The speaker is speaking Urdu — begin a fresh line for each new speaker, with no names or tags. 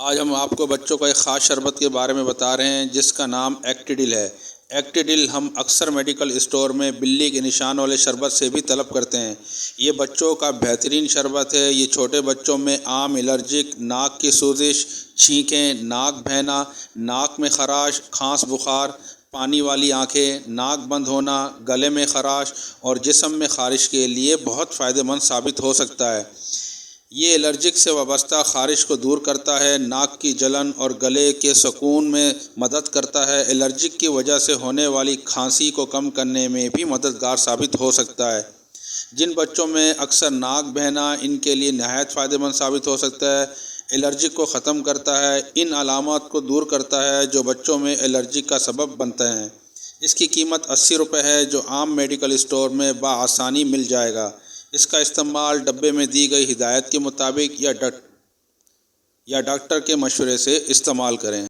آج ہم آپ کو بچوں کا ایک خاص شربت کے بارے میں بتا رہے ہیں جس کا نام ایکٹیڈل ہے۔ ایکٹیڈل ہم اکثر میڈیکل اسٹور میں بلی کے نشان والے شربت سے بھی طلب کرتے ہیں۔ یہ بچوں کا بہترین شربت ہے۔ یہ چھوٹے بچوں میں عام الرجک، ناک کی سوزش، چھینکیں، ناک بہنا، ناک میں خراش، کھانس، بخار، پانی والی آنکھیں، ناک بند ہونا، گلے میں خراش اور جسم میں خارش کے لیے بہت فائدہ مند ثابت ہو سکتا ہے۔ یہ الرجک سے وابستہ خارش کو دور کرتا ہے، ناک کی جلن اور گلے کے سکون میں مدد کرتا ہے۔ الرجک کی وجہ سے ہونے والی کھانسی کو کم کرنے میں بھی مددگار ثابت ہو سکتا ہے۔ جن بچوں میں اکثر ناک بہنا ان کے لیے نہایت فائدہ مند ثابت ہو سکتا ہے۔ الرجک کو ختم کرتا ہے، ان علامات کو دور کرتا ہے جو بچوں میں الرجک کا سبب بنتے ہیں۔ اس کی قیمت 80 روپے ہے جو عام میڈیکل اسٹور میں بآسانی مل جائے گا۔ اس کا استعمال ڈبے میں دی گئی ہدایت کے مطابق یا ڈاکٹر کے مشورے سے استعمال کریں۔